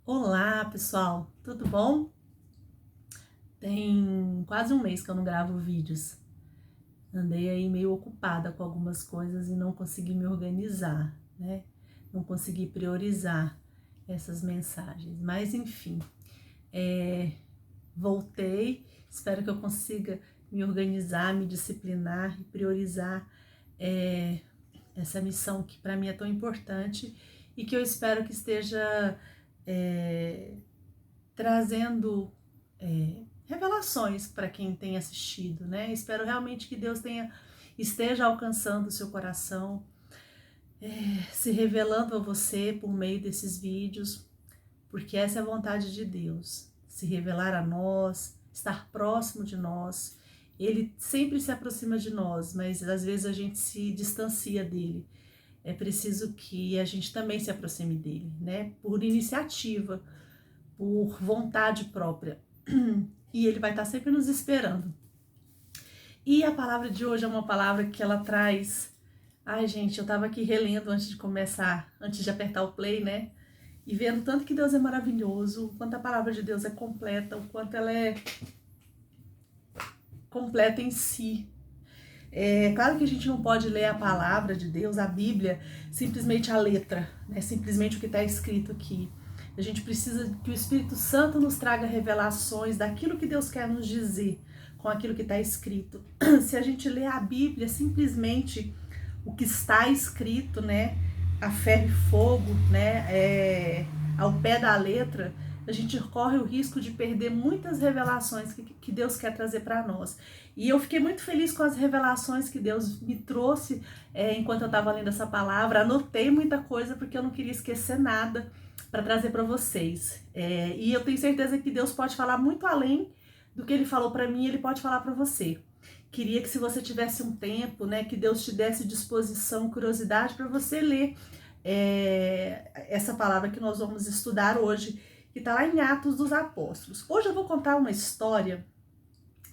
Olá, pessoal, tudo bom? Tem quase um mês que eu não gravo vídeos. Andei aí meio ocupada com algumas coisas e não consegui me organizar, né? Não consegui priorizar essas mensagens. Mas enfim, voltei. Espero que eu consiga me organizar, me disciplinar e priorizar essa missão que para mim é tão importante e que eu espero que esteja é, trazendo revelações para quem tem assistido, né? Espero realmente que Deus esteja alcançando o seu coração, se revelando a você por meio desses vídeos, porque essa é a vontade de Deus, se revelar a nós, estar próximo de nós. Ele sempre se aproxima de nós, mas às vezes a gente se distancia dele. É preciso que a gente também se aproxime dele, né? Por iniciativa, por vontade própria. E ele vai estar sempre nos esperando. E a palavra de hoje é uma palavra que ela traz. Ai, gente, eu tava aqui relendo antes de começar, antes de apertar o play, né? E vendo tanto que Deus é maravilhoso, o quanto a palavra de Deus é completa, o quanto ela é completa em si. É claro que a gente não pode ler a palavra de Deus, a Bíblia, simplesmente a letra, né? Simplesmente o que está escrito aqui. A gente precisa que o Espírito Santo nos traga revelações daquilo que Deus quer nos dizer com aquilo que está escrito. Se a gente lê a Bíblia simplesmente o que está escrito, né, a ferro e fogo, né, ao pé da letra, a gente corre o risco de perder muitas revelações que Deus quer trazer para nós. E eu fiquei muito feliz com as revelações que Deus me trouxe enquanto eu estava lendo essa palavra. Anotei muita coisa porque eu não queria esquecer nada para trazer para vocês. E eu tenho certeza que Deus pode falar muito além do que Ele falou para mim, Ele pode falar para você. Queria que, se você tivesse um tempo, né, que Deus te desse disposição, curiosidade para você ler essa palavra que nós vamos estudar hoje, que está lá em Atos dos Apóstolos. Hoje eu vou contar uma história,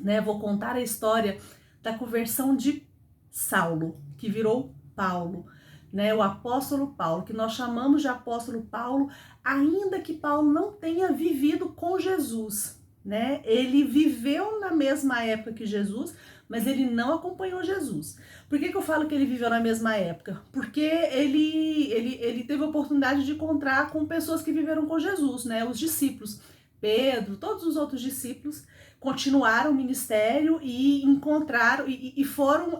né? Vou contar a história da conversão de Saulo, que virou Paulo, né? O apóstolo Paulo, que nós chamamos de apóstolo Paulo, ainda que Paulo não tenha vivido com Jesus, né? Ele viveu na mesma época que Jesus, mas ele não acompanhou Jesus. Por que eu falo que ele viveu na mesma época? Porque ele teve a oportunidade de encontrar com pessoas que viveram com Jesus, né? Os discípulos, Pedro, todos os outros discípulos continuaram o ministério e encontraram e foram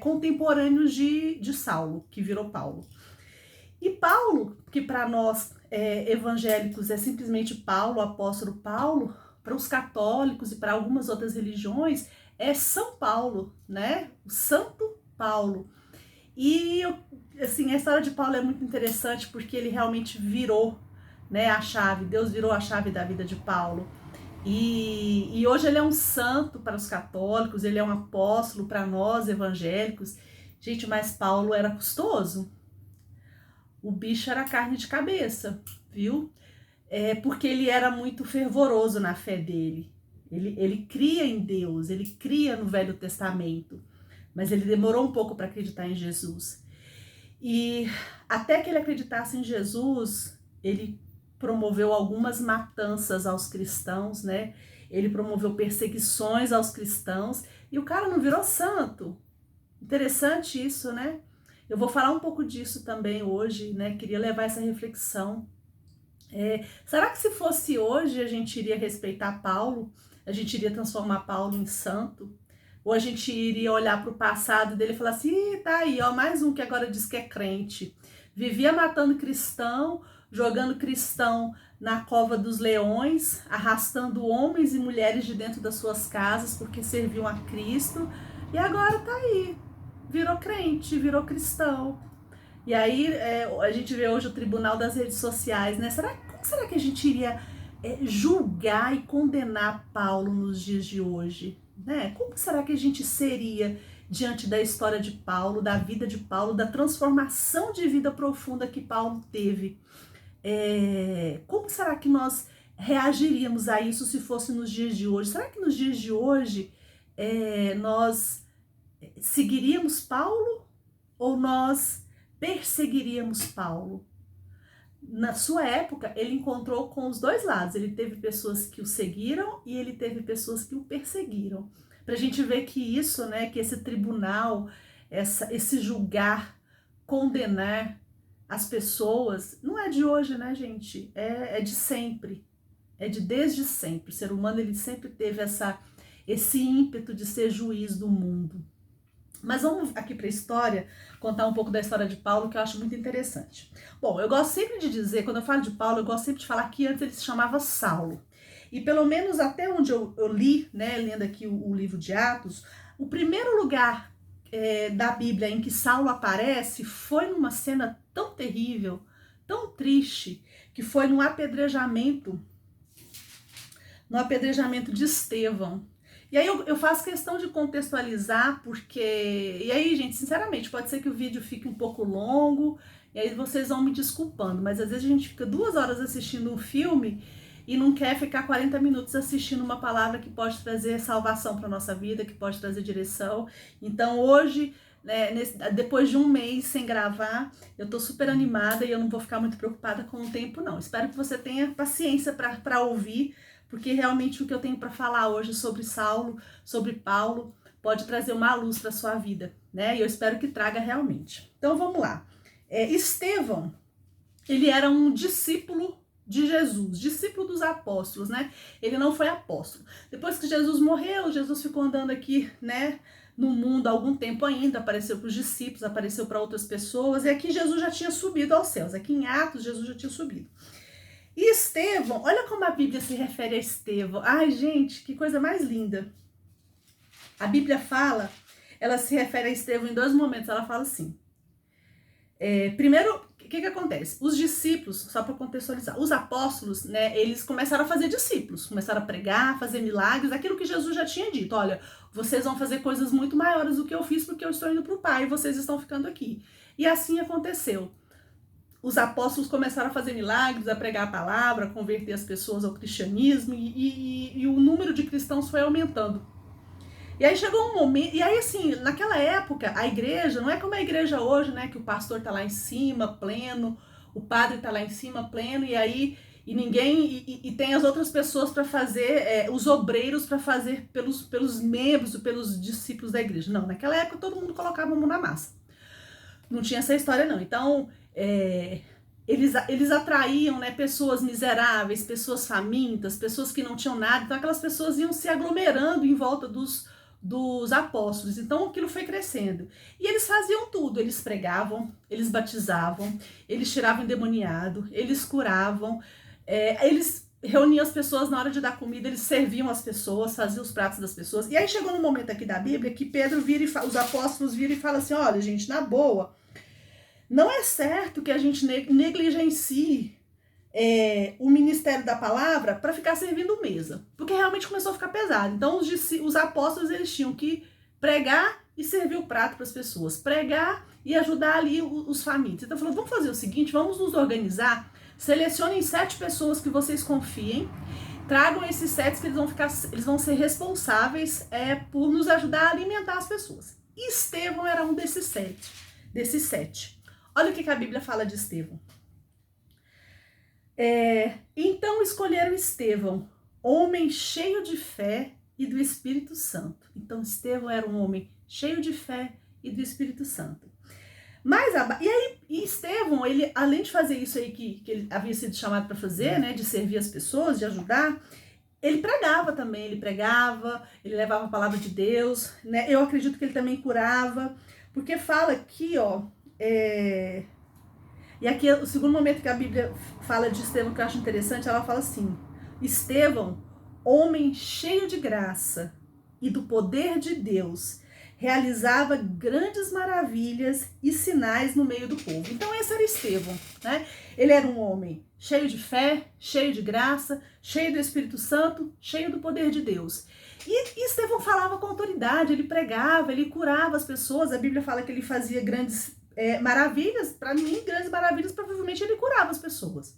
contemporâneos de Saulo, que virou Paulo. E Paulo, que para nós evangélicos é simplesmente Paulo, o apóstolo Paulo, para os católicos e para algumas outras religiões é São Paulo, né? O Santo Paulo. E assim, a história de Paulo é muito interessante porque ele realmente virou, né, a chave. Deus virou a chave da vida de Paulo. E hoje ele é um santo para os católicos, ele é um apóstolo para nós evangélicos. Gente, mas Paulo era custoso. O bicho era carne de cabeça, viu? Porque ele era muito fervoroso na fé dele. Ele cria em Deus, ele cria no Velho Testamento, mas ele demorou um pouco para acreditar em Jesus. E até que ele acreditasse em Jesus, ele promoveu algumas matanças aos cristãos, né? Ele promoveu perseguições aos cristãos e o cara não virou santo. Interessante isso, né? Eu vou falar um pouco disso também hoje, né? Queria levar essa reflexão. Será que se fosse hoje a gente iria respeitar Paulo? A gente iria transformar Paulo em santo? Ou a gente iria olhar para o passado dele e falar assim, tá aí, ó, mais um que agora diz que é crente. Vivia matando cristão, jogando cristão na cova dos leões, arrastando homens e mulheres de dentro das suas casas porque serviam a Cristo. E agora tá aí, virou crente, virou cristão. E aí a gente vê hoje o tribunal das redes sociais, né? Como será que a gente iria julgar e condenar Paulo nos dias de hoje? Né? Como será que a gente seria diante da história de Paulo, da vida de Paulo, da transformação de vida profunda que Paulo teve? Como será que nós reagiríamos a isso se fosse nos dias de hoje? Será que nos dias de hoje nós seguiríamos Paulo ou nós perseguiríamos Paulo? na sua época, ele encontrou com os dois lados. Ele teve pessoas que o seguiram e ele teve pessoas que o perseguiram. Pra gente ver que isso, né, que esse tribunal, esse julgar, condenar as pessoas, não é de hoje, né, gente? É de sempre. É de desde sempre. O ser humano, ele sempre teve esse ímpeto de ser juiz do mundo. Mas vamos aqui para a história, contar um pouco da história de Paulo, que eu acho muito interessante. Bom, eu gosto sempre de dizer, quando eu falo de Paulo, eu gosto sempre de falar que antes ele se chamava Saulo. E pelo menos até onde eu li, né, lendo aqui o livro de Atos, o primeiro lugar da Bíblia em que Saulo aparece foi numa cena tão terrível, tão triste, que foi no apedrejamento de Estevão. E aí eu faço questão de contextualizar, porque... E aí, gente, sinceramente, pode ser que o vídeo fique um pouco longo, e aí vocês vão me desculpando, mas às vezes a gente fica 2 horas assistindo um filme e não quer ficar 40 minutos assistindo uma palavra que pode trazer salvação para nossa vida, que pode trazer direção. Então hoje, né, depois de um mês sem gravar, eu tô super animada e eu não vou ficar muito preocupada com o tempo, não. Espero que você tenha paciência para ouvir, porque realmente o que eu tenho para falar hoje sobre Saulo, sobre Paulo, pode trazer uma luz para sua vida, né? E eu espero que traga realmente. Então vamos lá. Estevão, ele era um discípulo de Jesus, discípulo dos apóstolos, né? Ele não foi apóstolo. Depois que Jesus morreu, Jesus ficou andando aqui, né, no mundo há algum tempo ainda, apareceu para os discípulos, apareceu para outras pessoas, e aqui Jesus já tinha subido aos céus. Aqui em Atos, Jesus já tinha subido. E Estevão, olha como a Bíblia se refere a Estevão. Ai, gente, que coisa mais linda. A Bíblia fala, ela se refere a Estevão em 2 momentos. Ela fala assim, primeiro, o que acontece? Os discípulos, só para contextualizar, os apóstolos, né, eles começaram a fazer discípulos, começaram a pregar, fazer milagres, aquilo que Jesus já tinha dito. Olha, vocês vão fazer coisas muito maiores do que eu fiz, porque eu estou indo para o Pai e vocês estão ficando aqui. E assim aconteceu. Os apóstolos começaram a fazer milagres, a pregar a palavra, a converter as pessoas ao cristianismo e o número de cristãos foi aumentando. E aí chegou um momento, e aí assim, naquela época, a igreja, não é como a igreja hoje, né, que o pastor tá lá em cima, pleno, o padre tá lá em cima, pleno, e aí e tem as outras pessoas para fazer, os obreiros para fazer pelos membros, pelos discípulos da igreja. Não, naquela época todo mundo colocava a mão na massa. Não tinha essa história não. Então, eles atraíam, né, pessoas miseráveis, pessoas famintas, pessoas que não tinham nada. Então aquelas pessoas iam se aglomerando em volta dos apóstolos. Então aquilo foi crescendo. E eles faziam tudo. Eles pregavam, eles batizavam, eles tiravam endemoniado, eles curavam, eles reuniam as pessoas na hora de dar comida, eles serviam as pessoas, faziam os pratos das pessoas. E aí chegou no momento aqui da Bíblia que Pedro vira os apóstolos viram e falam assim, olha gente, na boa, não é certo que a gente negligencie o ministério da palavra para ficar servindo mesa, porque realmente começou a ficar pesado. Então os apóstolos, eles tinham que pregar e servir o prato para as pessoas, pregar e ajudar ali os famintos. Então falou, vamos fazer o seguinte, vamos nos organizar, selecionem 7 pessoas que vocês confiem, tragam esses 7 que eles vão ser responsáveis por nos ajudar a alimentar as pessoas. E Estevão era um desses 7. Olha o que a Bíblia fala de Estevão. Então escolheram Estevão, homem cheio de fé e do Espírito Santo. Então Estevão era um homem cheio de fé e do Espírito Santo. E Estevão, ele, além de fazer isso aí que ele havia sido chamado para fazer, né, de servir as pessoas, de ajudar, ele pregava também, ele levava a palavra de Deus, né? Eu acredito que ele também curava, porque fala aqui, ó, e aqui é o segundo momento que a Bíblia fala de Estevão, que eu acho interessante, ela fala assim, Estevão, homem cheio de graça e do poder de Deus, realizava grandes maravilhas e sinais no meio do povo. Então esse era Estevão, né? Ele era um homem cheio de fé, cheio de graça, cheio do Espírito Santo, cheio do poder de Deus. E Estevão falava com autoridade, ele pregava, ele curava as pessoas. A Bíblia fala que ele fazia grandes maravilhas. Para mim, grandes maravilhas, provavelmente ele curava as pessoas.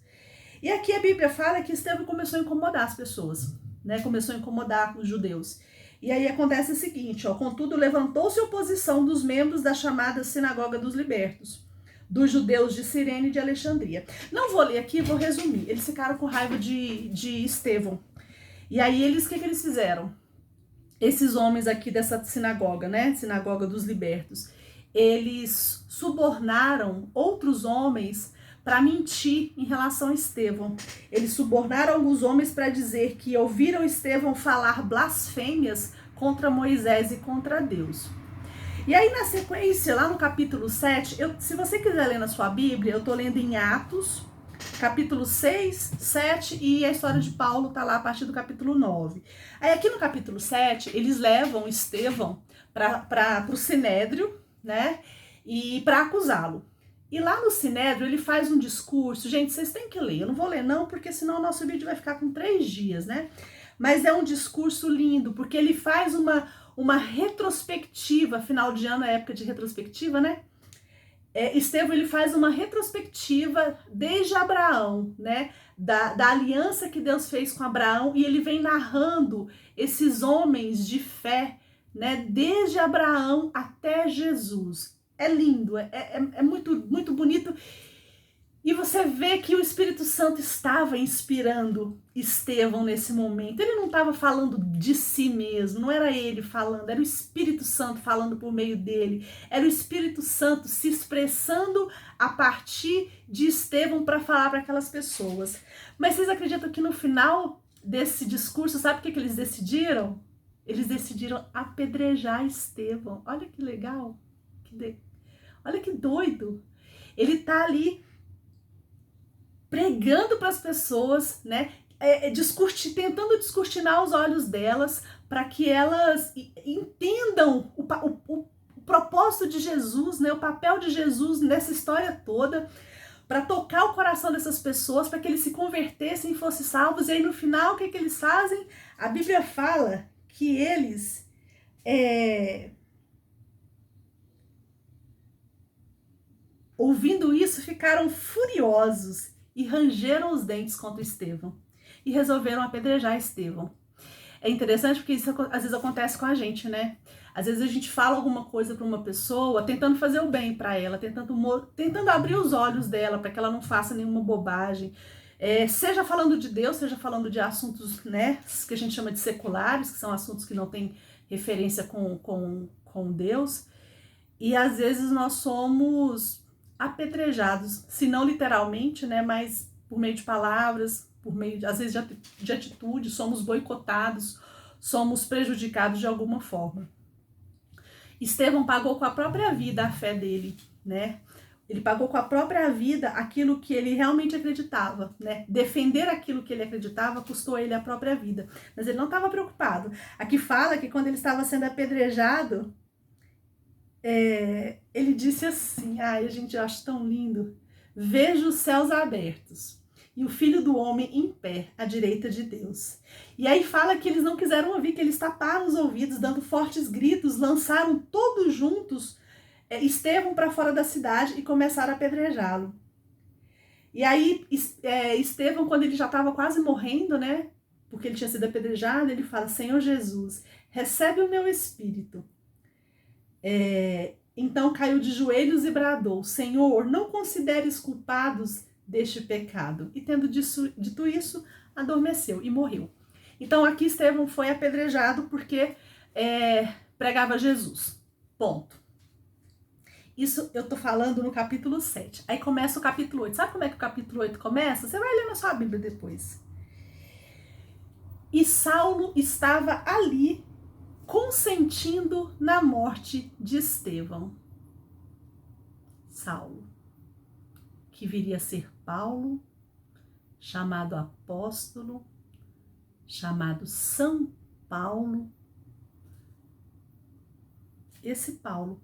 E aqui a Bíblia fala que Estevão começou a incomodar as pessoas, né? Começou a incomodar os judeus. E aí acontece o seguinte, ó, contudo levantou-se oposição dos membros da chamada Sinagoga dos Libertos, dos judeus de Cirene e de Alexandria. Não vou ler aqui, vou resumir. Eles ficaram com raiva de Estevão. E aí, o que eles fizeram? Esses homens aqui dessa sinagoga, né? Sinagoga dos Libertos. Eles subornaram outros homens para mentir em relação a Estevão. Eles subornaram alguns homens para dizer que ouviram Estevão falar blasfêmias contra Moisés e contra Deus. E aí, na sequência, lá no capítulo 7, se você quiser ler na sua Bíblia, eu estou lendo em Atos, capítulo 6, 7, e a história de Paulo está lá a partir do capítulo 9. Aí, aqui no capítulo 7, eles levam Estevão para o Sinédrio, né, e para acusá-lo. E lá no Sinédrio, ele faz um discurso. Gente, vocês têm que ler. Eu não vou ler não, porque senão o nosso vídeo vai ficar com 3 dias, né? Mas é um discurso lindo, porque ele faz uma retrospectiva. Final de ano é época de retrospectiva, né? Estevão, ele faz uma retrospectiva desde Abraão, né? Da aliança que Deus fez com Abraão. E ele vem narrando esses homens de fé, né? Desde Abraão até Jesus. É lindo, é muito, muito bonito. E você vê que o Espírito Santo estava inspirando Estevão nesse momento. Ele não estava falando de si mesmo, não era ele falando, era o Espírito Santo falando por meio dele. Era o Espírito Santo se expressando a partir de Estevão para falar para aquelas pessoas. Mas vocês acreditam que no final desse discurso, sabe o que eles decidiram? Eles decidiram apedrejar Estevão. Olha que legal. Olha que doido. Ele tá ali pregando para as pessoas, né? Tentando descortinar os olhos delas para que elas entendam o propósito de Jesus, né? O papel de Jesus nessa história toda, para tocar o coração dessas pessoas, para que eles se convertessem e fossem salvos. E aí no final, o que eles fazem? A Bíblia fala que eles ouvindo isso, ficaram furiosos e rangeram os dentes contra Estevão e resolveram apedrejar Estevão. É interessante porque isso às vezes acontece com a gente, né? Às vezes a gente fala alguma coisa para uma pessoa, tentando fazer o bem para ela, tentando abrir os olhos dela para que ela não faça nenhuma bobagem. Seja falando de Deus, seja falando de assuntos, né, que a gente chama de seculares, que são assuntos que não têm referência com Deus. E às vezes nós somos apedrejados, se não literalmente, né, mas por meio de palavras, por meio, às vezes, de atitude, somos boicotados, somos prejudicados de alguma forma. Estevão pagou com a própria vida a fé dele, né? Ele pagou com a própria vida aquilo que ele realmente acreditava, né? Defender aquilo que ele acreditava custou ele a própria vida, mas ele não estava preocupado. Aqui fala que quando ele estava sendo apedrejado, ele disse assim, ai, gente, eu acho tão lindo, vejo os céus abertos e o Filho do Homem em pé à direita de Deus. E aí fala que eles não quiseram ouvir, que eles taparam os ouvidos, dando fortes gritos, lançaram todos juntos Estevão para fora da cidade e começaram a apedrejá-lo. E aí Estevão, quando ele já estava quase morrendo, né, porque ele tinha sido apedrejado, ele fala, Senhor Jesus, recebe o meu espírito. Então caiu de joelhos e bradou, Senhor, não consideres culpados deste pecado. E tendo dito isso, adormeceu e morreu. Então aqui Estevão foi apedrejado porque pregava Jesus. Ponto. Isso eu tô falando no capítulo 7. Aí começa o capítulo 8. Sabe como é que o capítulo 8 começa? Você vai ler na sua Bíblia depois. E Saulo estava ali consentindo na morte de Estevão. Saulo, que viria a ser Paulo, chamado apóstolo, chamado São Paulo. Esse Paulo,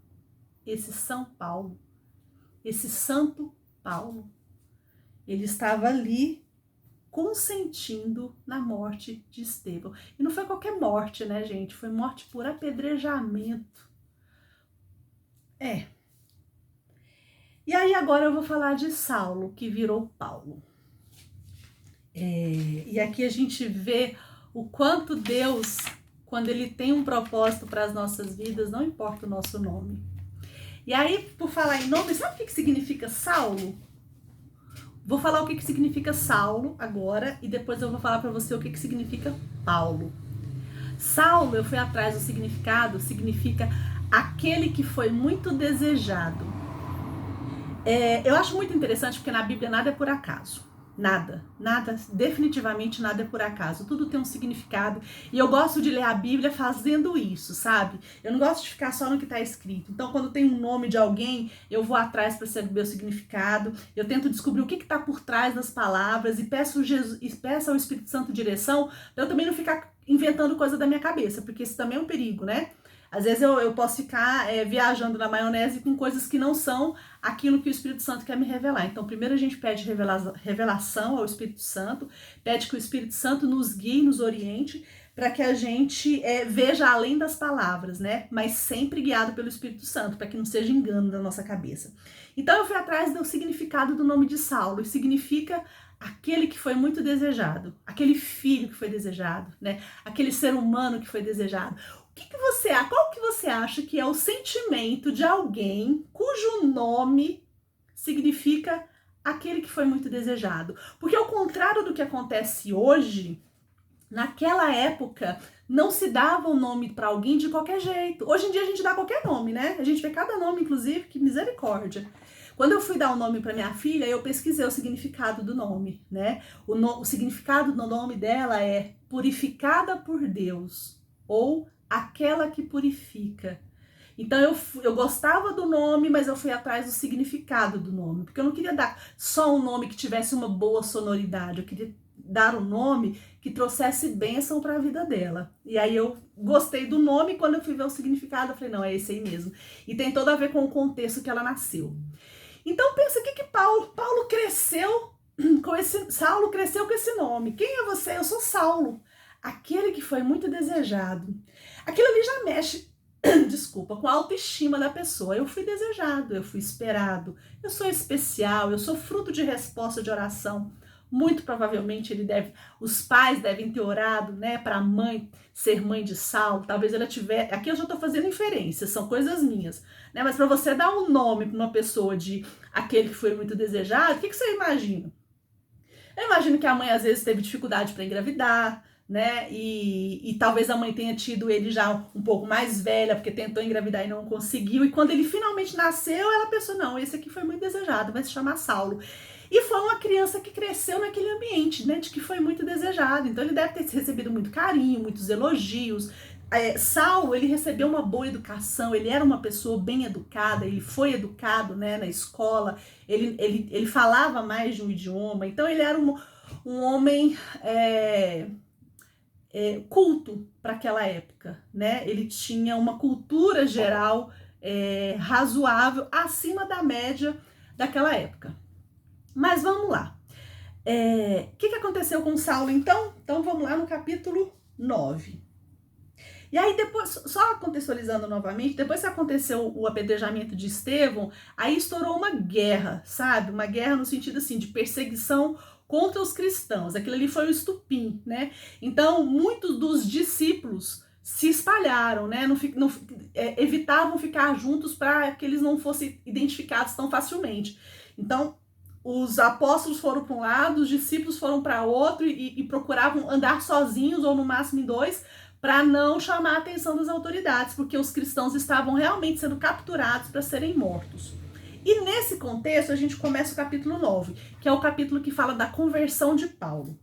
esse São Paulo, esse Santo Paulo, ele estava ali consentindo na morte de Estevão. E não foi qualquer morte, né, gente? Foi morte por apedrejamento. E aí agora eu vou falar de Saulo, que virou Paulo. E aqui a gente vê o quanto Deus, quando ele tem um propósito para as nossas vidas, não importa o nosso nome. E aí, por falar em nome, sabe o que significa Saulo? Vou falar o que significa Saulo agora e depois eu vou falar para você o que significa Paulo. Saulo, eu fui atrás do significado, significa aquele que foi muito desejado. Eu acho muito interessante porque na Bíblia nada é por acaso. Nada, definitivamente nada é por acaso. Tudo tem um significado. E eu gosto de ler a Bíblia fazendo isso, sabe? Eu não gosto de ficar só no que está escrito. Então, quando tem um nome de alguém, eu vou atrás para saber o significado. Eu tento descobrir o que está por trás das palavras e peço ao Espírito Santo direção para eu também não ficar inventando coisa da minha cabeça, porque isso também é um perigo, né? Às vezes eu posso ficar viajando na maionese com coisas que não são aquilo que o Espírito Santo quer me revelar. Então, primeiro a gente pede revelação ao Espírito Santo, pede que o Espírito Santo nos guie, nos oriente, para que a gente veja além das palavras, né? Mas sempre guiado pelo Espírito Santo, para que não seja engano da nossa cabeça. Então, eu fui atrás do significado do nome de Saulo, e significa aquele que foi muito desejado, aquele filho que foi desejado, né? Aquele ser humano que foi desejado. Qual que você acha que é o sentimento de alguém cujo nome significa aquele que foi muito desejado? Porque ao contrário do que acontece hoje, naquela época não se dava um nome para alguém de qualquer jeito. Hoje em dia a gente dá qualquer nome, né? A gente vê cada nome, inclusive, que misericórdia. Quando eu fui dar um nome para minha filha, eu pesquisei o significado do nome, né? O significado do nome dela é purificada por Deus, ou aquela que purifica. Então eu gostava do nome, mas eu fui atrás do significado do nome, porque eu não queria dar só um nome que tivesse uma boa sonoridade, eu queria dar um nome que trouxesse bênção para a vida dela. E aí eu gostei do nome, e quando eu fui ver o significado, eu falei, não, é esse aí mesmo. E tem todo a ver com o contexto que ela nasceu. Então pensa, o que Paulo cresceu com Saulo cresceu com esse nome. Quem é você? Eu sou Saulo, aquele que foi muito desejado. Aquilo ali já mexe, desculpa, com a autoestima da pessoa. Eu fui desejado, eu fui esperado, eu sou especial, eu sou fruto de resposta de oração. Muito provavelmente os pais devem ter orado, né, para a mãe ser mãe de Saulo. Talvez ela tiver. Aqui eu já estou fazendo inferências, são coisas minhas, né? Mas para você dar um nome para uma pessoa de aquele que foi muito desejado, o que você imagina? Eu imagino que a mãe às vezes teve dificuldade para engravidar, né? E talvez a mãe tenha tido ele já um pouco mais velha, porque tentou engravidar e não conseguiu. E quando ele finalmente nasceu, ela pensou: não, esse aqui foi muito desejado, vai se chamar Saulo. E foi uma criança que cresceu naquele ambiente, né? De que foi muito desejado. Então ele deve ter recebido muito carinho, muitos elogios. Saulo, ele recebeu uma boa educação, ele era uma pessoa bem educada, ele foi educado, né, na escola, ele falava mais de um idioma, então ele era um homem culto para aquela época, né? Ele tinha uma cultura geral razoável, acima da média daquela época. Mas vamos lá. O que aconteceu com Saulo então? Então vamos lá no capítulo 9. E aí depois, só contextualizando novamente, depois que aconteceu o apedrejamento de Estevão, aí estourou uma guerra, sabe? Uma guerra no sentido assim, de perseguição contra os cristãos. Aquilo ali foi o estupim, né? Então, muitos dos discípulos se espalharam, né? Evitavam ficar juntos para que eles não fossem identificados tão facilmente. Então, os apóstolos foram para um lado, os discípulos foram para outro e procuravam andar sozinhos ou no máximo em dois, para não chamar a atenção das autoridades, porque os cristãos estavam realmente sendo capturados para serem mortos. E nesse contexto a gente começa o capítulo 9, que é o capítulo que fala da conversão de Paulo.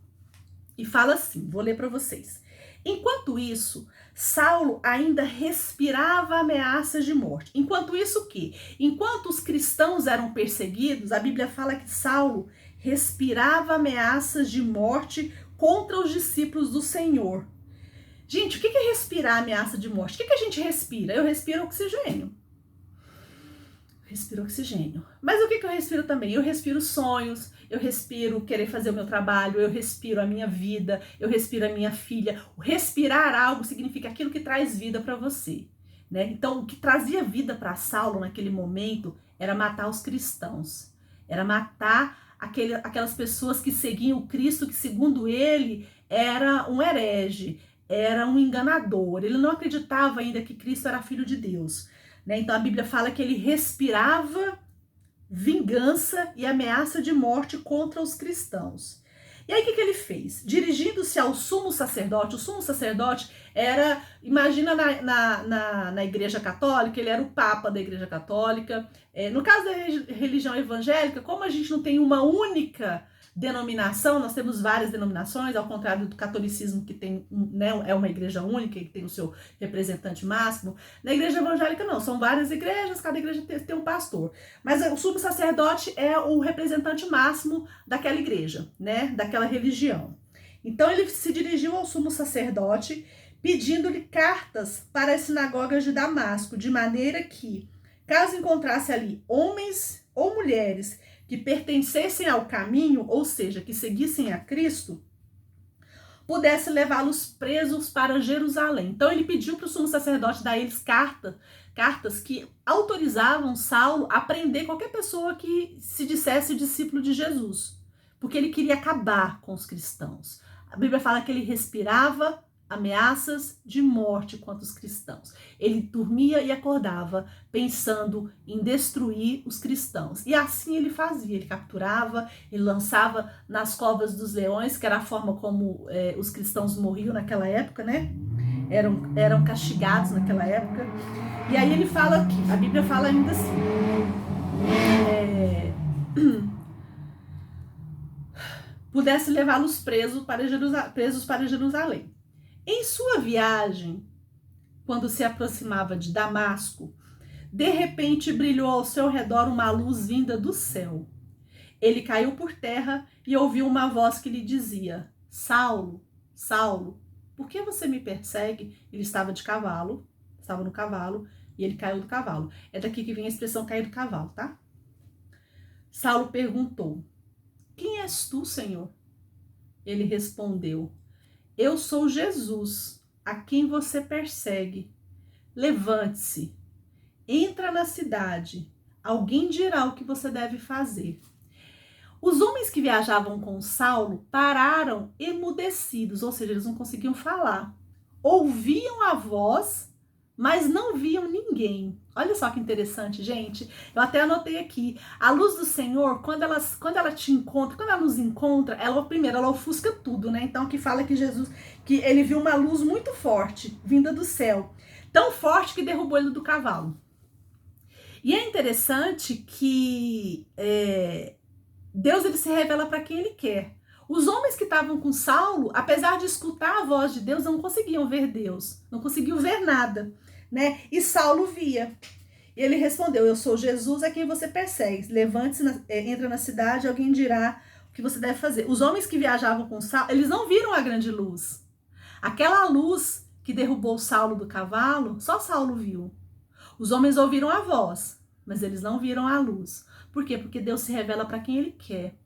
E fala assim, vou ler para vocês. Enquanto isso, Saulo ainda respirava ameaças de morte. Enquanto isso o quê? Enquanto os cristãos eram perseguidos, a Bíblia fala que Saulo respirava ameaças de morte contra os discípulos do Senhor. Gente, o que é respirar ameaça de morte? O que a gente respira? Eu respiro oxigênio. Respiro oxigênio. Mas o que eu respiro também? Eu respiro sonhos, eu respiro querer fazer o meu trabalho, eu respiro a minha vida, eu respiro a minha filha. O respirar algo significa aquilo que traz vida para você, né? Então, o que trazia vida para Saulo naquele momento era matar os cristãos, era matar aquelas pessoas que seguiam o Cristo, que segundo ele era um herege, era um enganador, ele não acreditava ainda que Cristo era filho de Deus. né? Então a Bíblia fala que ele respirava vingança e ameaça de morte contra os cristãos. E aí o que ele fez? Dirigindo-se ao sumo sacerdote, o sumo sacerdote era, imagina na igreja católica, ele era o papa da igreja católica. No caso da religião evangélica, como a gente não tem uma única denominação, nós temos várias denominações, ao contrário do catolicismo, que tem, né, é uma igreja única e que tem o seu representante máximo. Na igreja evangélica não, são várias igrejas, cada igreja tem um pastor. Mas o sumo sacerdote é o representante máximo daquela igreja, né, daquela religião. Então ele se dirigiu ao sumo sacerdote pedindo-lhe cartas para as sinagogas de Damasco, de maneira que, caso encontrasse ali homens ou mulheres que pertencessem ao caminho, ou seja, que seguissem a Cristo, pudesse levá-los presos para Jerusalém. Então ele pediu para o sumo sacerdote dar a eles cartas que autorizavam Saulo a prender qualquer pessoa que se dissesse discípulo de Jesus, porque ele queria acabar com os cristãos. A Bíblia fala que ele respirava ameaças de morte contra os cristãos. Ele dormia e acordava pensando em destruir os cristãos. E assim ele fazia, ele capturava, ele lançava nas covas dos leões, que era a forma como os cristãos morriam naquela época, né? Eram castigados naquela época. E aí ele fala aqui, a Bíblia fala ainda assim, pudesse levá-los presos para Jerusalém. Em sua viagem, quando se aproximava de Damasco, de repente brilhou ao seu redor uma luz vinda do céu. Ele caiu por terra e ouviu uma voz que lhe dizia: Saulo, Saulo, por que você me persegue? Ele estava no cavalo, e ele caiu do cavalo. É daqui que vem a expressão cair do cavalo, tá? Saulo perguntou: Quem és tu, Senhor? Ele respondeu: Eu sou Jesus, a quem você persegue. Levante-se, entra na cidade, alguém dirá o que você deve fazer. Os homens que viajavam com Saulo pararam emudecidos, ou seja, eles não conseguiam falar. Ouviam a voz, mas não viam ninguém. Olha só que interessante, gente. Eu até anotei aqui. A luz do Senhor, quando ela te encontra, quando ela nos encontra, ela ofusca tudo, né? Então aqui fala que Jesus, que ele viu uma luz muito forte, vinda do céu. Tão forte que derrubou ele do cavalo. E é interessante que Deus ele se revela para quem ele quer. Os homens que estavam com Saulo, apesar de escutar a voz de Deus, não conseguiam ver Deus, não conseguiam ver nada, né? E Saulo via. E ele respondeu: Eu sou Jesus a quem você persegue. Levante-se, entra na cidade, alguém dirá o que você deve fazer. Os homens que viajavam com Saulo, eles não viram a grande luz. Aquela luz que derrubou Saulo do cavalo, só Saulo viu. Os homens ouviram a voz, mas eles não viram a luz. Por quê? Porque Deus se revela para quem ele quer.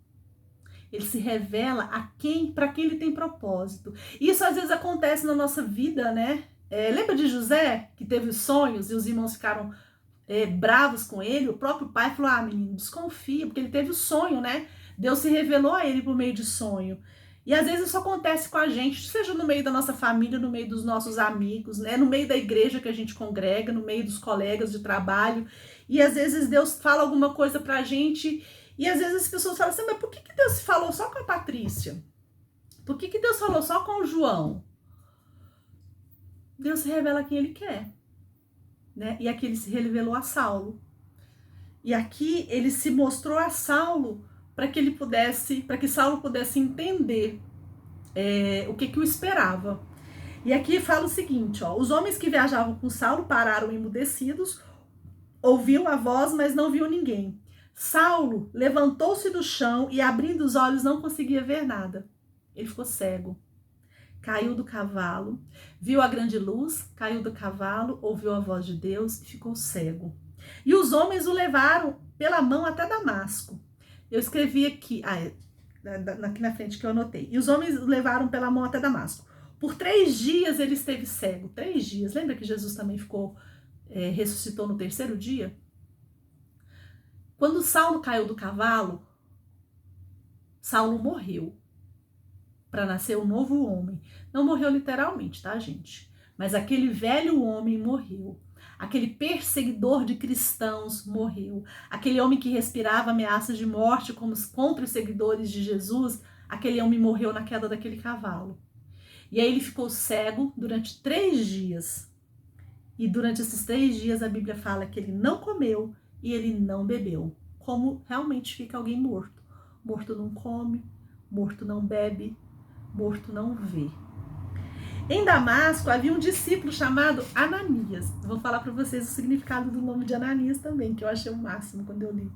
Ele se revela para quem ele tem propósito. Isso às vezes acontece na nossa vida, né? Lembra de José, que teve sonhos e os irmãos ficaram bravos com ele? O próprio pai falou: menino, desconfia, porque ele teve o sonho, né? Deus se revelou a ele por meio de sonho. E às vezes isso acontece com a gente, seja no meio da nossa família, no meio dos nossos amigos, né? No meio da igreja que a gente congrega, no meio dos colegas de trabalho. E às vezes Deus fala alguma coisa pra gente, e às vezes as pessoas falam assim: mas por que Deus falou só com a Patrícia? Por que Deus falou só com o João? Deus se revela a quem ele quer, né? E aqui ele se revelou a Saulo. E aqui ele se mostrou a Saulo para que Saulo pudesse entender o que o esperava. E aqui fala o seguinte, ó: os homens que viajavam com Saulo pararam emudecidos, ouviam a voz, mas não viam ninguém. Saulo levantou-se do chão e, abrindo os olhos, não conseguia ver nada. Ele ficou cego. Caiu do cavalo, viu a grande luz, caiu do cavalo, ouviu a voz de Deus e ficou cego. E os homens o levaram pela mão até Damasco. Eu escrevi aqui, aqui na frente que eu anotei. E os homens o levaram pela mão até Damasco. Por 3 dias ele esteve cego. 3 dias. Lembra que Jesus também ressuscitou no 3º dia? Quando Saulo caiu do cavalo, Saulo morreu para nascer um novo homem. Não morreu literalmente, tá, gente? Mas aquele velho homem morreu. aquele perseguidor de cristãos, morreu. Aquele homem que respirava ameaças de morte contra os seguidores de Jesus, aquele homem morreu na queda daquele cavalo. E aí ele ficou cego durante 3 dias. E durante esses 3 dias a Bíblia fala que ele não comeu e ele não bebeu. Como realmente fica alguém morto. Morto não come, morto não bebe, morto não vê. Em Damasco havia um discípulo chamado Ananias. Vou falar para vocês o significado do nome de Ananias também, que eu achei o máximo quando eu li.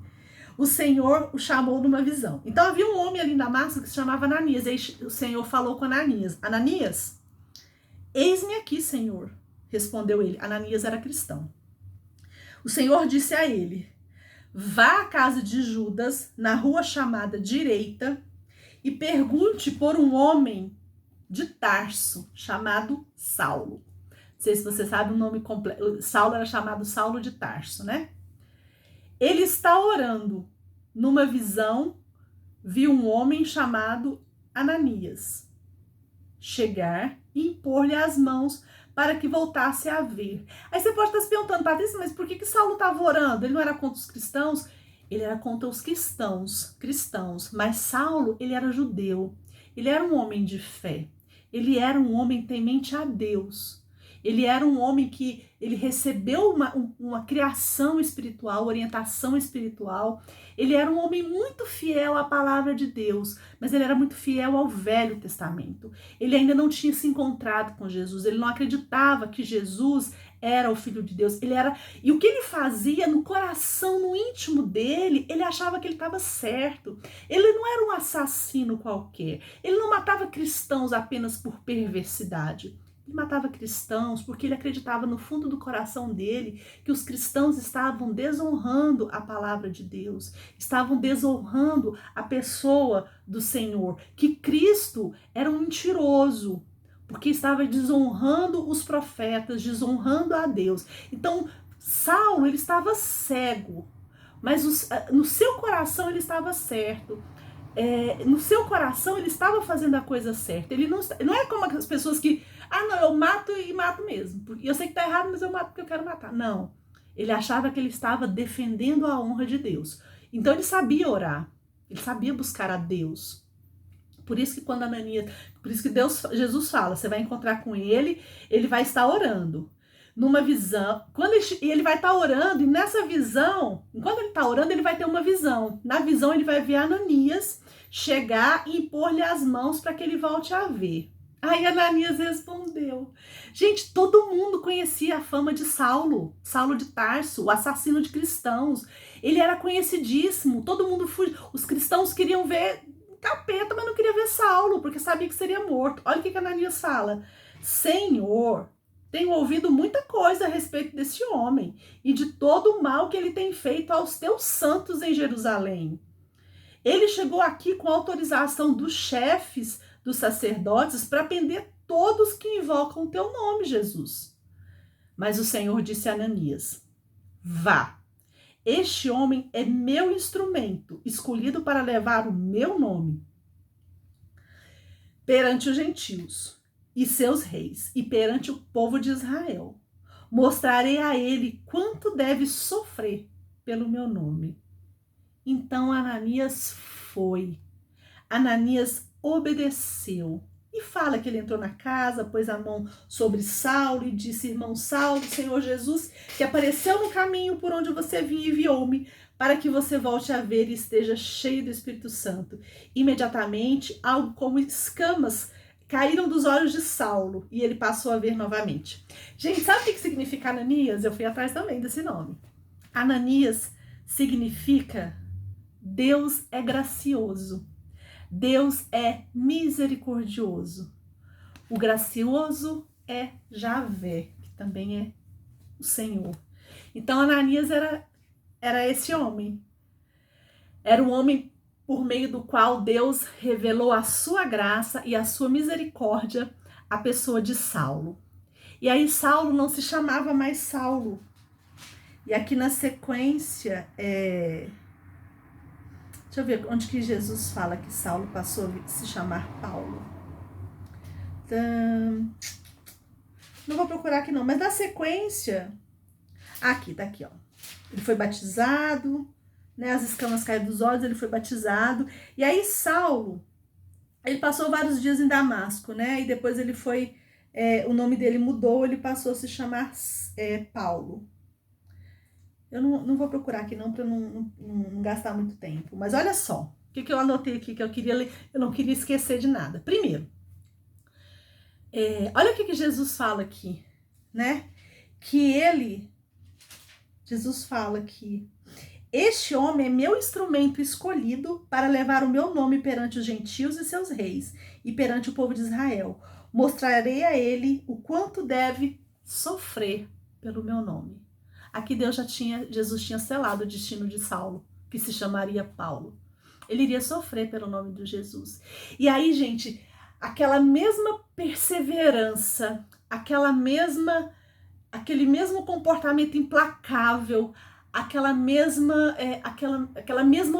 O Senhor o chamou numa visão. Então havia um homem ali em Damasco que se chamava Ananias. Aí o Senhor falou com Ananias: Ananias, eis-me aqui, Senhor. Respondeu ele. Ananias era cristão. O Senhor disse a ele: vá à casa de Judas, na rua chamada Direita, e pergunte por um homem de Tarso, chamado Saulo. Não sei se você sabe o nome completo. Saulo era chamado Saulo de Tarso, né? Ele está orando. Numa visão, viu um homem chamado Ananias chegar e impor-lhe as mãos para que voltasse a ver. Aí você pode estar se perguntando, Patrícia, mas por que Saulo estava orando? Ele não era contra os cristãos? Ele era contra os cristãos, mas Saulo, ele era judeu. Ele era um homem de fé. Ele era um homem temente a Deus. Ele era um homem que ele recebeu uma criação espiritual, orientação espiritual. Ele era um homem muito fiel à palavra de Deus, mas ele era muito fiel ao Velho Testamento. Ele ainda não tinha se encontrado com Jesus, ele não acreditava que Jesus era o Filho de Deus. E o que ele fazia no coração, no íntimo dele, ele achava que ele estava certo. Ele não era um assassino qualquer. Ele não matava cristãos apenas por perversidade. Ele matava cristãos porque ele acreditava no fundo do coração dele que os cristãos estavam desonrando a palavra de Deus, estavam desonrando a pessoa do Senhor, que Cristo era um mentiroso, porque estava desonrando os profetas, desonrando a Deus. Então, Saulo, ele estava cego, mas no seu coração ele estava certo. No seu coração ele estava fazendo a coisa certa. Ele não é como as pessoas que, não, eu mato e mato mesmo. Eu sei que tá errado, mas eu mato porque eu quero matar. Não. Ele achava que ele estava defendendo a honra de Deus. Então ele sabia orar. Ele sabia buscar a Deus. Por isso que por isso que Jesus fala, você vai encontrar com ele, ele vai estar orando. Numa visão, ele vai estar orando, e nessa visão, enquanto ele está orando, ele vai ter uma visão. Na visão, ele vai ver Ananias chegar e impor-lhe as mãos para que ele volte a ver. Aí Ananias respondeu. Gente, todo mundo conhecia a fama de Saulo de Tarso, o assassino de cristãos. Ele era conhecidíssimo, todo mundo fugiu. Os cristãos queriam ver capeta, mas não queria ver Saulo, porque sabia que seria morto. Olha o que Ananias fala. Senhor, tenho ouvido muita coisa a respeito desse homem e de todo o mal que ele tem feito aos teus santos em Jerusalém. Ele chegou aqui com autorização dos chefes dos sacerdotes para prender todos que invocam o teu nome, Jesus. Mas o Senhor disse a Ananias: vá, este homem é meu instrumento, escolhido para levar o meu nome perante os gentios e seus reis, e perante o povo de Israel. Mostrarei a ele quanto deve sofrer pelo meu nome. Então Ananias foi. Ananias obedeceu. E fala que ele entrou na casa, pôs a mão sobre Saulo e disse: irmão Saulo, Senhor Jesus, que apareceu no caminho por onde você vinha, enviou-me para que você volte a ver e esteja cheio do Espírito Santo. Imediatamente, algo como escamas caíram dos olhos de Saulo e ele passou a ver novamente. Gente, sabe o que significa Ananias? Eu fui atrás também desse nome. Ananias significa Deus é gracioso. Deus é misericordioso. O gracioso é Javé, que também é o Senhor. Então Ananias era esse homem. Era um homem por meio do qual Deus revelou a sua graça e a sua misericórdia à pessoa de Saulo. E aí Saulo não se chamava mais Saulo. E aqui na sequência, deixa eu ver onde que Jesus fala que Saulo passou a se chamar Paulo. Então, não vou procurar aqui não, mas na sequência, Aqui, tá aqui, ó. Ele foi batizado, né? As escamas caíram dos olhos, ele foi batizado. E aí Saulo, ele passou vários dias em Damasco, né? E depois ele foi, o nome dele mudou, ele passou a se chamar Paulo. Eu não vou procurar aqui não, para não gastar muito tempo. Mas olha só, o que eu anotei aqui que eu queria ler, eu não queria esquecer de nada. Primeiro, olha o que Jesus fala aqui, né? Jesus fala que este homem é meu instrumento escolhido para levar o meu nome perante os gentios e seus reis e perante o povo de Israel. Mostrarei a ele o quanto deve sofrer pelo meu nome. Aqui Jesus tinha selado o destino de Saulo, que se chamaria Paulo. Ele iria sofrer pelo nome de Jesus. E aí, gente, aquela mesma perseverança, aquele mesmo comportamento implacável, aquela mesma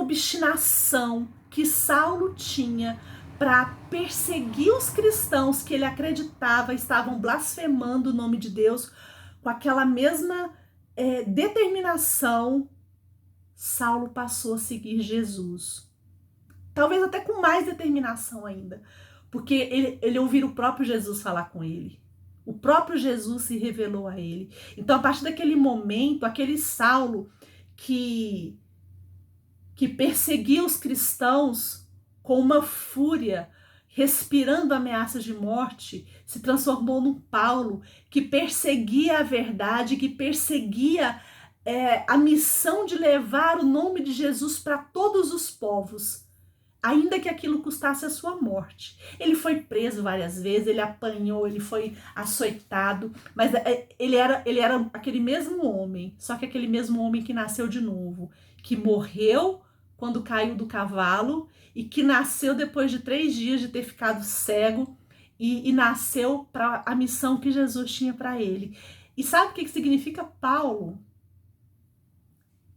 obstinação que Saulo tinha para perseguir os cristãos que ele acreditava estavam blasfemando o nome de Deus, com aquela mesma determinação, Saulo passou a seguir Jesus. Talvez até com mais determinação ainda, porque ele ouviu o próprio Jesus falar com ele. O próprio Jesus se revelou a ele. Então, a partir daquele momento, aquele Saulo que perseguia os cristãos com uma fúria, respirando ameaças de morte, se transformou num Paulo que perseguia a verdade, que perseguia a missão de levar o nome de Jesus para todos os povos, ainda que aquilo custasse a sua morte. Ele foi preso várias vezes, ele apanhou, ele foi açoitado, mas ele era aquele mesmo homem, só que aquele mesmo homem que nasceu de novo, que morreu quando caiu do cavalo e que nasceu depois de 3 dias de ter ficado cego e nasceu para a missão que Jesus tinha para ele. E sabe o que significa Paulo?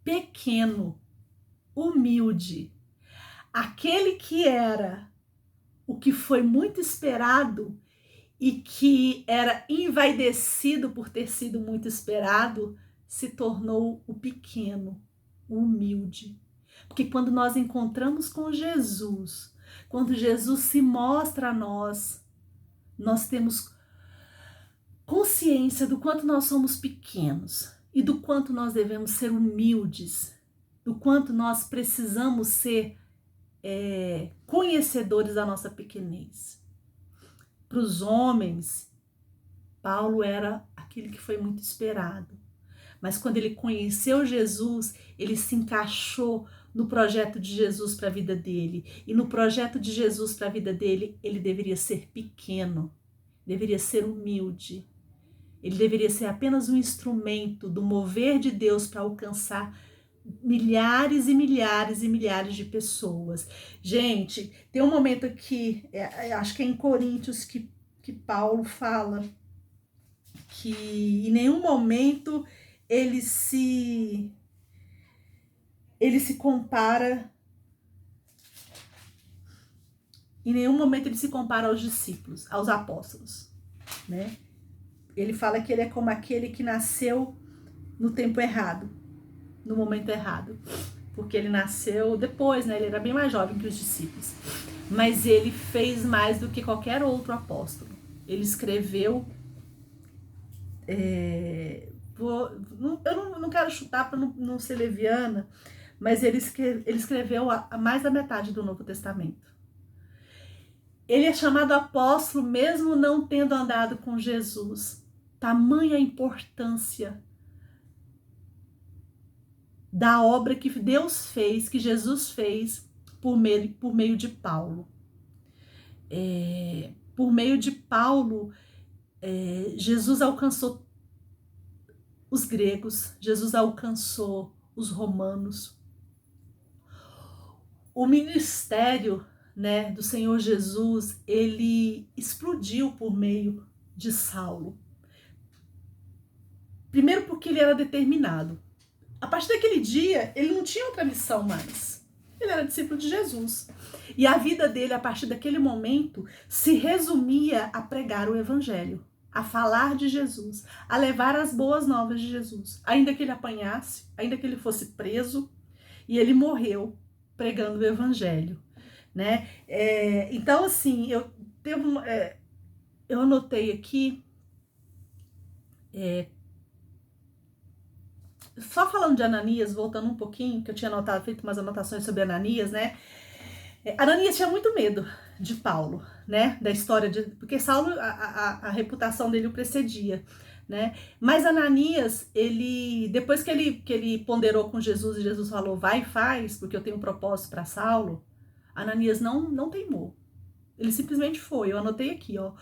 Pequeno, humilde. Aquele que era o que foi muito esperado e que era envaidecido por ter sido muito esperado, se tornou o pequeno, o humilde. Porque quando nós encontramos com Jesus, quando Jesus se mostra a nós, nós temos consciência do quanto nós somos pequenos e do quanto nós devemos ser humildes, do quanto nós precisamos ser conhecedores da nossa pequenez. Para os homens, Paulo era aquele que foi muito esperado. Mas quando ele conheceu Jesus, ele se encaixou no projeto de Jesus para a vida dele. E no projeto de Jesus para a vida dele, ele deveria ser pequeno, deveria ser humilde. Ele deveria ser apenas um instrumento do mover de Deus para alcançar milhares e milhares e milhares de pessoas. Gente, tem um momento aqui, acho que é em Coríntios, que Paulo fala que em nenhum momento ele se compara, em nenhum momento ele se compara aos discípulos, aos apóstolos, né? Ele fala que ele é como aquele que nasceu no tempo errado, no momento errado, porque ele nasceu depois, né? Ele era bem mais jovem que os discípulos, mas ele fez mais do que qualquer outro apóstolo. Ele escreveu, eu não quero chutar para não ser leviana, mas ele escreveu mais da metade do Novo Testamento. Ele é chamado apóstolo mesmo não tendo andado com Jesus. Tamanha importância da obra que Deus fez, que Jesus fez por meio de Paulo. Por meio de Paulo, Jesus alcançou os gregos, Jesus alcançou os romanos. O ministério, né, do Senhor Jesus, ele explodiu por meio de Saulo. Primeiro porque ele era determinado. A partir daquele dia, ele não tinha outra missão mais. Ele era discípulo de Jesus. E a vida dele, a partir daquele momento, se resumia a pregar o evangelho. a falar de Jesus, a levar as boas novas de Jesus, ainda que ele apanhasse, ainda que ele fosse preso, e ele morreu pregando o evangelho, né? Então, assim, eu anotei aqui, só falando de Ananias, voltando um pouquinho, que eu tinha feito umas anotações sobre Ananias, né? Ananias tinha muito medo de Paulo, né? Da história porque Saulo, a reputação dele o precedia, né? Mas Ananias, depois que ele ponderou com Jesus e Jesus falou, vai e faz, porque eu tenho um propósito para Saulo, Ananias não teimou. Ele simplesmente foi. Eu anotei aqui, ó.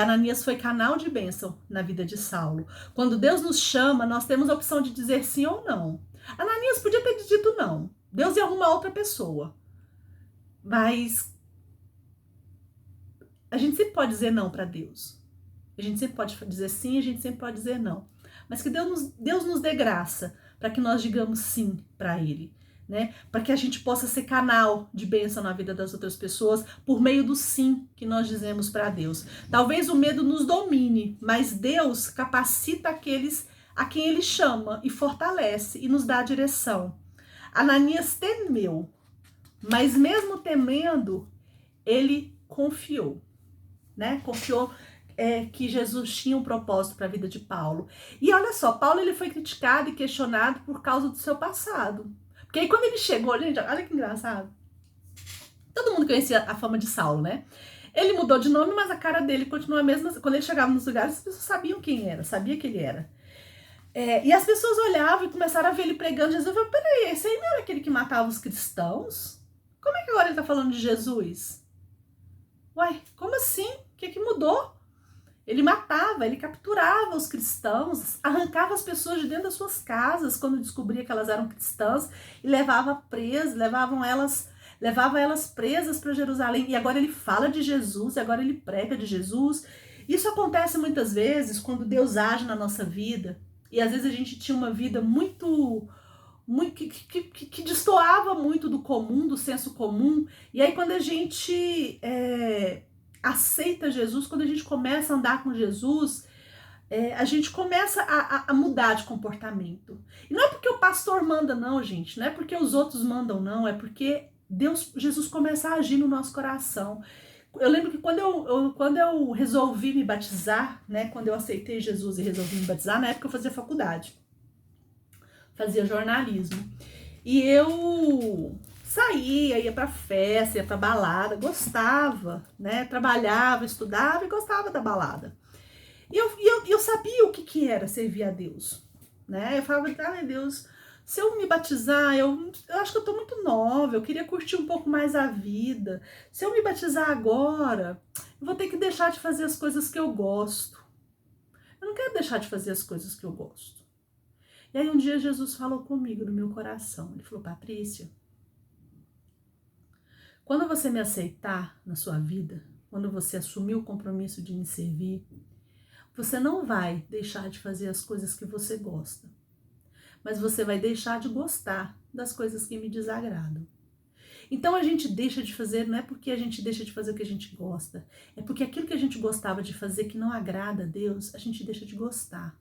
Ananias foi canal de bênção na vida de Saulo. Quando Deus nos chama, nós temos a opção de dizer sim ou não. Ananias podia ter dito não. Deus ia arrumar outra pessoa. Mas a gente sempre pode dizer não para Deus. A gente sempre pode dizer sim, a gente sempre pode dizer não. Mas que Deus nos dê graça para que nós digamos sim para Ele, né? Para que a gente possa ser canal de bênção na vida das outras pessoas por meio do sim que nós dizemos para Deus. Talvez o medo nos domine, mas Deus capacita aqueles a quem Ele chama e fortalece e nos dá a direção. Ananias temeu, mas mesmo temendo, ele confiou, né? Confiou que Jesus tinha um propósito para a vida de Paulo. E olha só, Paulo ele foi criticado e questionado por causa do seu passado. Porque aí quando ele chegou, gente, olha que engraçado. Todo mundo conhecia a fama de Saulo, né? Ele mudou de nome, mas a cara dele continua a mesma. Quando ele chegava nos lugares, as pessoas sabiam quem era, sabia que ele era. E as pessoas olhavam e começaram a ver ele pregando Jesus. Eu falei, peraí, esse aí não era aquele que matava os cristãos? Como é que agora ele tá falando de Jesus? Uai, como assim? O que mudou? Ele matava, ele capturava os cristãos, arrancava as pessoas de dentro das suas casas quando descobria que elas eram cristãs e levava elas presas para Jerusalém. E agora ele fala de Jesus, e agora ele prega de Jesus. Isso acontece muitas vezes quando Deus age na nossa vida. E às vezes a gente tinha uma vida muito que destoava muito do comum, do senso comum. E aí quando a gente aceita Jesus, quando a gente começa a andar com Jesus, a gente começa a mudar de comportamento. E não é porque o pastor manda não, gente, não é porque os outros mandam não, é porque Jesus começa a agir no nosso coração. Eu lembro que quando eu resolvi me batizar, né, quando eu aceitei Jesus e resolvi me batizar, na época eu fazia faculdade. Fazia jornalismo. E eu saía, ia pra festa, ia pra balada, gostava, né? Trabalhava, estudava e gostava da balada. E eu sabia o que era servir a Deus, né? Eu falava, ai Deus, se eu me batizar, eu acho que eu tô muito nova, eu queria curtir um pouco mais a vida. Se eu me batizar agora, eu vou ter que deixar de fazer as coisas que eu gosto. Eu não quero deixar de fazer as coisas que eu gosto. E aí um dia Jesus falou comigo no meu coração. Ele falou, Patrícia, quando você me aceitar na sua vida, quando você assumir o compromisso de me servir, você não vai deixar de fazer as coisas que você gosta, mas você vai deixar de gostar das coisas que me desagradam. Então a gente deixa de fazer, não é porque a gente deixa de fazer o que a gente gosta, é porque aquilo que a gente gostava de fazer que não agrada a Deus, a gente deixa de gostar.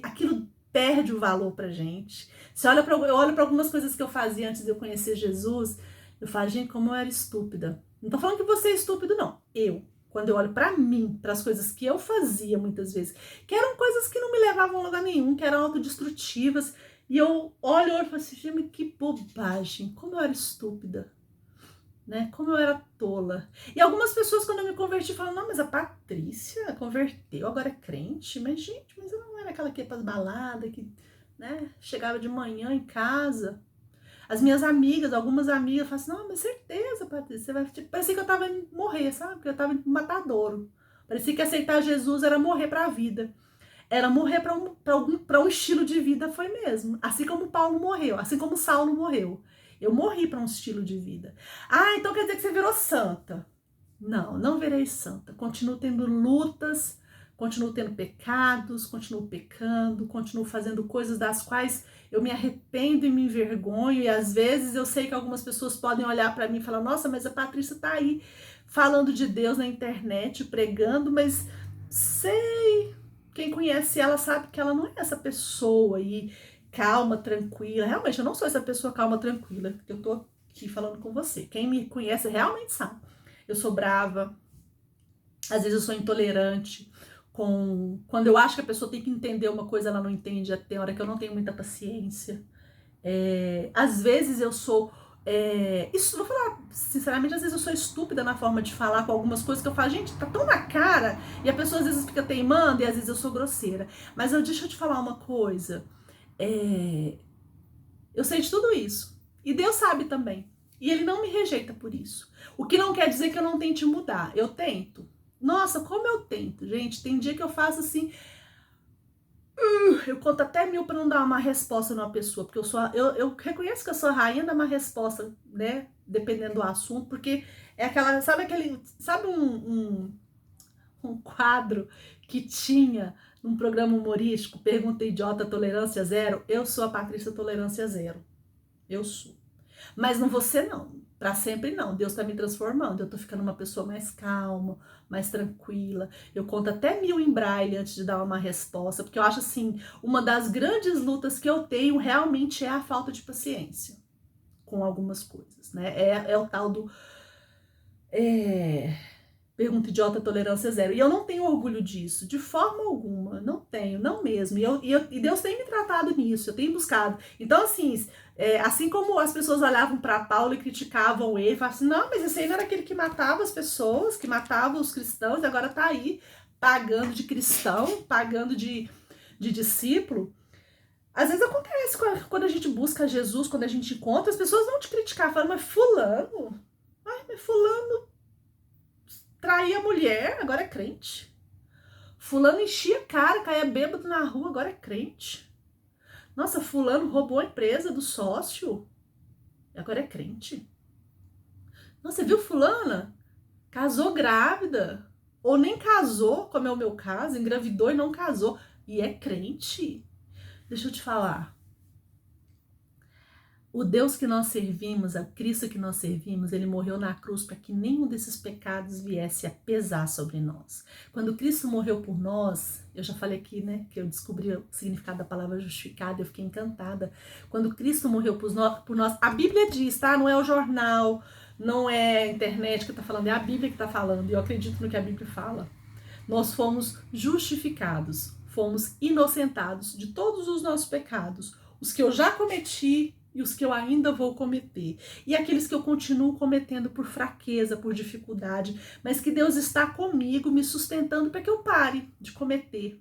Aquilo perde o valor pra gente. Eu olho para algumas coisas que eu fazia antes de eu conhecer Jesus, eu falo, gente, como eu era estúpida. Não tô falando que você é estúpido, não. Quando eu olho pra mim, para as coisas que eu fazia muitas vezes, que eram coisas que não me levavam a lugar nenhum, que eram autodestrutivas, e eu olho e falo assim, gente, que bobagem, como eu era estúpida. Né? Como eu era tola. E algumas pessoas, quando eu me converti, falam, não, mas a Patrícia converteu, agora é crente. Mas, gente, mas eu não era aquela que ia pras baladas, que, né, chegava de manhã em casa. As minhas amigas, algumas amigas, falam assim, não, mas certeza, Patrícia, você vai... Tipo, parecia que eu tava indo morrer, sabe? Que eu tava indo matadouro. Parecia que aceitar Jesus era morrer pra vida. Era morrer para um estilo de vida, foi mesmo. Assim como Paulo morreu, assim como Saulo morreu. Eu morri para um estilo de vida. Ah, então quer dizer que você virou santa. Não, não virei santa. Continuo tendo lutas, continuo tendo pecados, continuo pecando, continuo fazendo coisas das quais eu me arrependo e me envergonho. E às vezes eu sei que algumas pessoas podem olhar para mim e falar, nossa, mas a Patrícia tá aí falando de Deus na internet, pregando, mas Sei. Quem conhece ela sabe que ela não é essa pessoa aí, calma, tranquila. Realmente, eu não sou essa pessoa calma, tranquila, que eu tô aqui falando com você. Quem me conhece realmente sabe. Eu sou brava, às vezes eu sou intolerante. Quando eu acho que a pessoa tem que entender uma coisa, ela não entende. Tem hora que eu não tenho muita paciência. Às vezes eu sou. Isso, vou falar sinceramente, às vezes eu sou estúpida na forma de falar com algumas coisas que eu falo, gente, tá tão na cara, e a pessoa às vezes fica teimando, e às vezes eu sou grosseira. Mas deixa eu te falar uma coisa. Eu sei de tudo isso. E Deus sabe também. E Ele não me rejeita por isso. O que não quer dizer que eu não tente mudar. Eu tento. Nossa, como eu tento, gente. Tem dia que eu faço assim. Eu conto até 1000 para não dar uma resposta numa pessoa, porque eu reconheço que eu sou a rainha da uma resposta, né? Dependendo do assunto, porque é aquela, sabe um quadro que tinha num programa humorístico, Pergunta Idiota, Tolerância Zero? Eu sou a Patrícia Tolerância Zero. Eu sou. Mas não vou ser, não. Pra sempre não. Deus tá me transformando. Eu tô ficando uma pessoa mais calma, mais tranquila. Eu conto até 1000 em braille antes de dar uma resposta, porque eu acho assim, uma das grandes lutas que eu tenho realmente é a falta de paciência com algumas coisas, né? É o tal do Pergunta Idiota, Tolerância Zero. E eu não tenho orgulho disso, de forma alguma. Não tenho, não mesmo. E Deus tem me tratado nisso, eu tenho buscado. Então, assim, assim como as pessoas olhavam para Paulo e criticavam ele, falavam assim, não, mas esse aí não era aquele que matava as pessoas, que matava os cristãos, e agora tá aí pagando de cristão, pagando de discípulo. Às vezes acontece quando a gente busca Jesus, quando a gente encontra, as pessoas vão te criticar, falando, mas fulano traía a mulher, agora é crente. Fulano enchia a cara, caía bêbado na rua, agora é crente. Nossa, fulano roubou a empresa do sócio, agora é crente. Nossa, você viu fulana? Casou grávida. Ou nem casou, como é o meu caso, engravidou e não casou. E é crente. Deixa eu te falar. O Deus que nós servimos, a Cristo que nós servimos, ele morreu na cruz para que nenhum desses pecados viesse a pesar sobre nós. Quando Cristo morreu por nós, eu já falei aqui, né, que eu descobri o significado da palavra justificada, eu fiquei encantada. Quando Cristo morreu por nós, a Bíblia diz, tá? Não é o jornal, não é a internet que está falando, é a Bíblia que está falando, e eu acredito no que a Bíblia fala. Nós fomos justificados, fomos inocentados de todos os nossos pecados, os que eu já cometi e os que eu ainda vou cometer. E aqueles que eu continuo cometendo por fraqueza, por dificuldade, mas que Deus está comigo, me sustentando para que eu pare de cometer.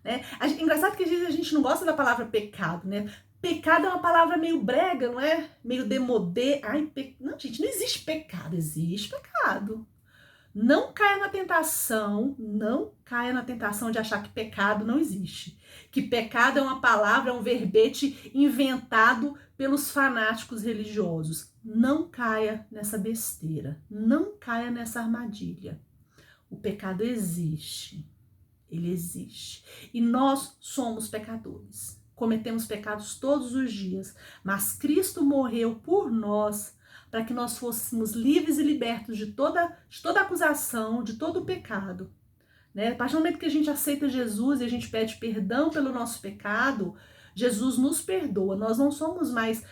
Né? Engraçado que às vezes a gente não gosta da palavra pecado, né? Pecado é uma palavra meio brega, não é? Meio demodê. Não, gente, não existe pecado, existe pecado. Não caia na tentação, não caia na tentação de achar que pecado não existe. Que pecado é uma palavra, é um verbete inventado pelos fanáticos religiosos. Não caia nessa besteira, não caia nessa armadilha. O pecado existe, ele existe. E nós somos pecadores. Cometemos pecados todos os dias, mas Cristo morreu por nós para que nós fôssemos livres e libertos de toda acusação, de todo o pecado. Né? A partir do momento que a gente aceita Jesus e a gente pede perdão pelo nosso pecado, Jesus nos perdoa. Nós não somos mais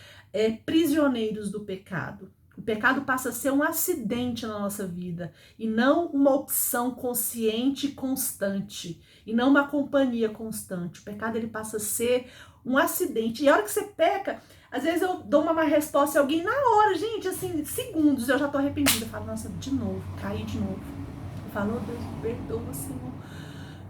prisioneiros do pecado. O pecado passa a ser um acidente na nossa vida e não uma opção consciente e constante, e não uma companhia constante. O pecado ele passa a ser um acidente. E a hora que você peca, às vezes eu dou uma má resposta a alguém na hora, gente, assim, segundos, eu já tô arrependida. Eu falo, nossa, de novo, caí de novo. Eu falo, oh Deus, me perdoa, Senhor.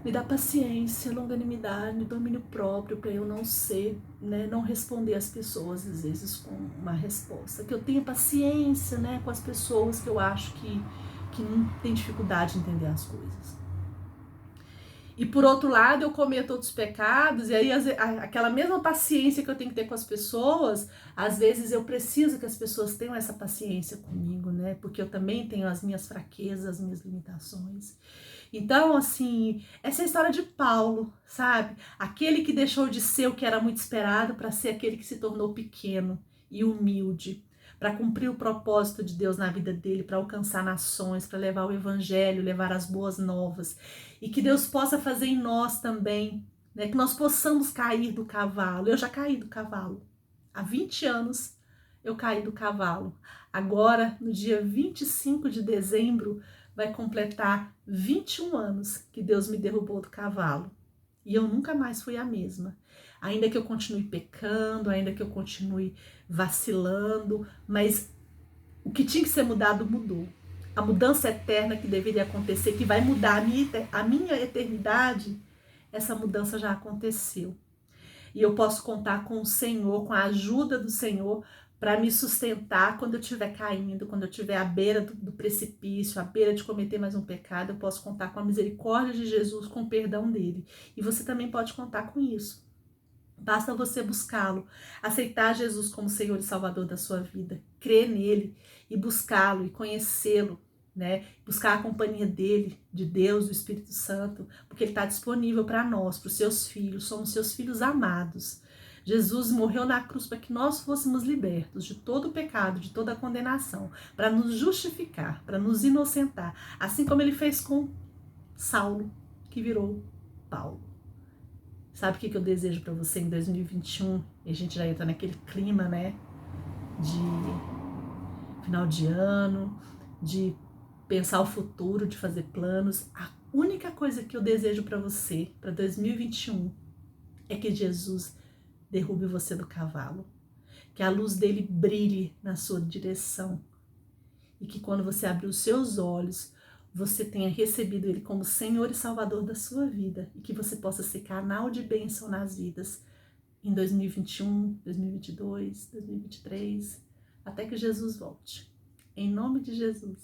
Me dá paciência, longanimidade, domínio próprio para eu não ser, né, não responder às pessoas, às vezes, com uma resposta. Que eu tenha paciência, né, com as pessoas que eu acho que não tem dificuldade de entender as coisas. E por outro lado, eu cometo outros pecados, e aí aquela mesma paciência que eu tenho que ter com as pessoas, às vezes eu preciso que as pessoas tenham essa paciência comigo, né? Porque eu também tenho as minhas fraquezas, as minhas limitações. Então, assim, essa é a história de Paulo, sabe? Aquele que deixou de ser o que era muito esperado para ser aquele que se tornou pequeno e humilde, para cumprir o propósito de Deus na vida dele, para alcançar nações, para levar o evangelho, levar as boas novas. E que Deus possa fazer em nós também, né, que nós possamos cair do cavalo. Eu já caí do cavalo. Há 20 anos eu caí do cavalo. Agora, no dia 25 de dezembro, vai completar 21 anos que Deus me derrubou do cavalo. E eu nunca mais fui a mesma. Ainda que eu continue pecando, ainda que eu continue vacilando, mas o que tinha que ser mudado, mudou. A mudança eterna que deveria acontecer, que vai mudar a minha eternidade, essa mudança já aconteceu. E eu posso contar com o Senhor, com a ajuda do Senhor, para me sustentar quando eu estiver caindo, quando eu estiver à beira do precipício, à beira de cometer mais um pecado. Eu posso contar com a misericórdia de Jesus, com o perdão dele. E você também pode contar com isso. Basta você buscá-lo, aceitar Jesus como Senhor e Salvador da sua vida, crer nele e buscá-lo e conhecê-lo, né? Buscar a companhia dele, de Deus, do Espírito Santo, porque ele está disponível para nós, para os seus filhos, somos seus filhos amados. Jesus morreu na cruz para que nós fôssemos libertos de todo o pecado, de toda a condenação, para nos justificar, para nos inocentar, assim como ele fez com Saulo, que virou Paulo. Sabe o que eu desejo para você em 2021? E a gente já entra naquele clima, né? De final de ano, de pensar o futuro, de fazer planos. A única coisa que eu desejo para você, para 2021, é que Jesus derrube você do cavalo. Que a luz dele brilhe na sua direção. E que quando você abrir os seus olhos, você tenha recebido ele como Senhor e Salvador da sua vida e que você possa ser canal de bênção nas vidas em 2021, 2022, 2023, até que Jesus volte. Em nome de Jesus.